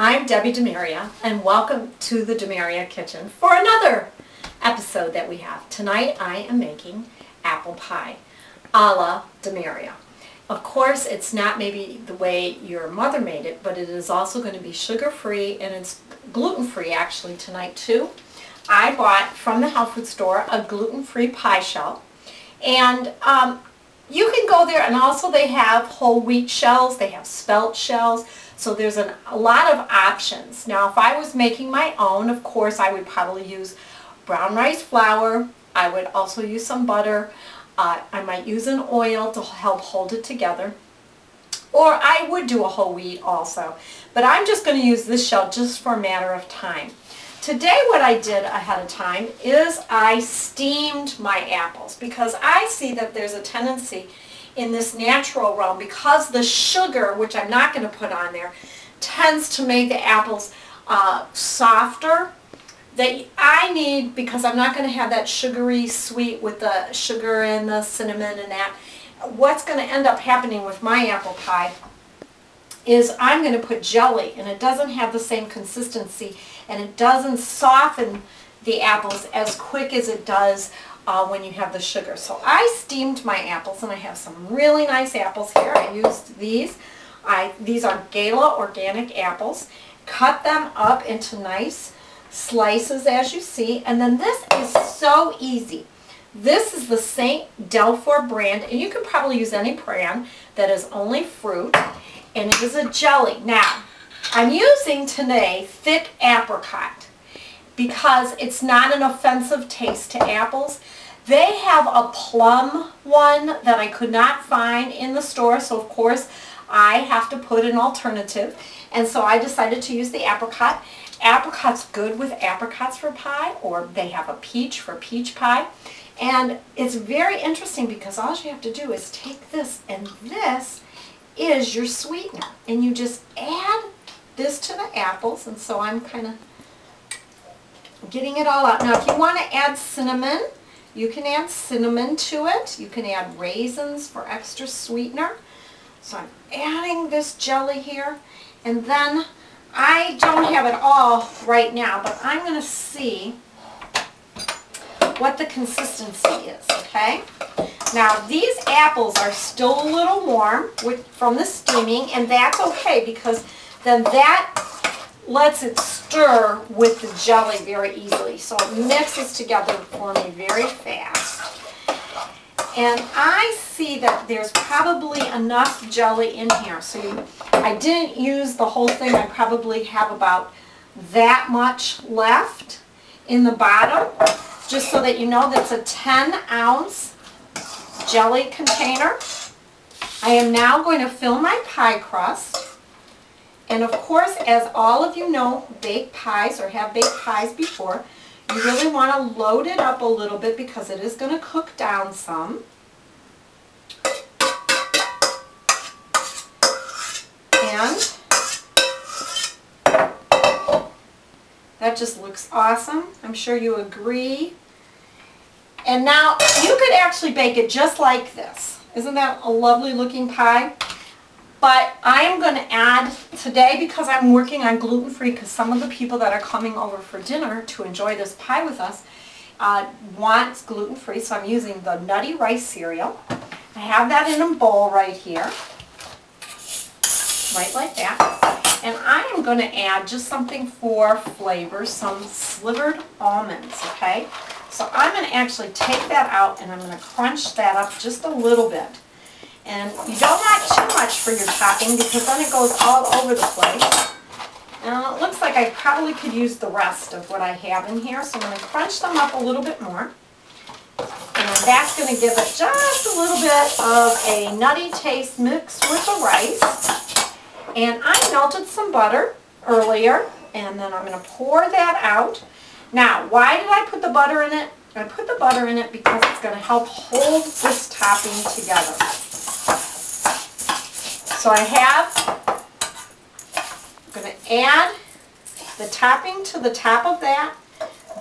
I'm Debbie DeMaria, and welcome to the DeMaria Kitchen for another episode that we have. Tonight I am making apple pie a la DeMaria. Of course, it's not maybe the way your mother made it, but it is also going to be sugar-free, and it's gluten-free actually tonight too. I bought from the health food store a gluten-free pie shell, and you can go there, and also they have whole wheat shells, they have spelt shells, so there's a lot of options. Now if I was making my own, of course I would probably use brown rice flour. I would also use some butter. I might use an oil to help hold it together. Or I would do a whole wheat also. But I'm just going to use this shell just for a matter of time. Today what I did ahead of time is I steamed my apples, because I see that there's a tendency in this natural realm, because the sugar, which I'm not going to put on there, tends to make the apples softer, that I need, because I'm not going to have that sugary sweet with the sugar and the cinnamon and that. What's going to end up happening with my apple pie is I'm going to put jelly, and it doesn't have the same consistency, and it doesn't soften the apples as quick as it does when you have the sugar. So I steamed my apples, and I have some really nice apples here. I used these. These are Gala organic apples. Cut them up into nice slices as you see, and then this is so easy. This is the St. Delphor brand, and you can probably use any brand that is only fruit, and it is a jelly. Now, I'm using today thick apricot because it's not an offensive taste to apples. They have a plum one that I could not find in the store, so of course I have to put an alternative, and so I decided to use the apricot. Apricot's good with apricots for pie, or they have a peach for peach pie. And it's very interesting because all you have to do is take this, and this is your sweetener. And you just add this to the apples, and so I'm kind of getting it all out. Now if you want to add cinnamon, you can add cinnamon to it. You can add raisins for extra sweetener. So I'm adding this jelly here, and then I don't have it all right now, but I'm going to see what the consistency is, okay? Now these apples are still a little warm from the steaming, and that's okay, because then that lets it stir with the jelly very easily. So it mixes together for me very fast. And I see that there's probably enough jelly in here. So I didn't use the whole thing. I probably have about that much left in the bottom, just so that you know that's a 10-ounce jelly container. I am now going to fill my pie crust. And of course, as all of you know, bake pies or have baked pies before, you really want to load it up a little bit because it is going to cook down some. And that just looks awesome. I'm sure you agree. And now you could actually bake it just like this. Isn't that a lovely looking pie? But I am going to add today, because I'm working on gluten-free, because some of the people that are coming over for dinner to enjoy this pie with us want gluten-free, so I'm using the Nutty Rice cereal. I have that in a bowl right here, right like that. And I am going to add just something for flavor, some slivered almonds, okay? So I'm going to actually take that out, and I'm going to crunch that up just a little bit. And you don't want too much for your topping, because then it goes all over the place. Now it looks like I probably could use the rest of what I have in here, so I'm going to crunch them up a little bit more. And that's going to give it just a little bit of a nutty taste mixed with the rice. And I melted some butter earlier, and then I'm going to pour that out. Now, why did I put the butter in it? I put the butter in it because it's going to help hold this topping together. So I'm going to add the topping to the top of that.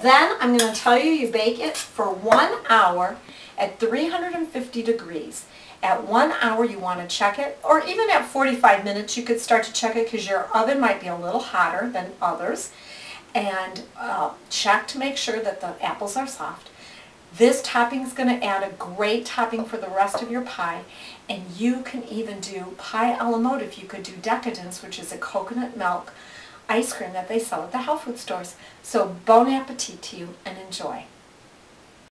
Then I'm going to tell you bake it for 1 hour at 350 degrees. At 1 hour you want to check it, or even at 45 minutes you could start to check it because your oven might be a little hotter than others. And check to make sure that the apples are soft. This topping is going to add a great topping for the rest of your pie, and you can even do pie a la mode if you could do decadence, which is a coconut milk ice cream that they sell at the health food stores. So bon appetit to you and enjoy.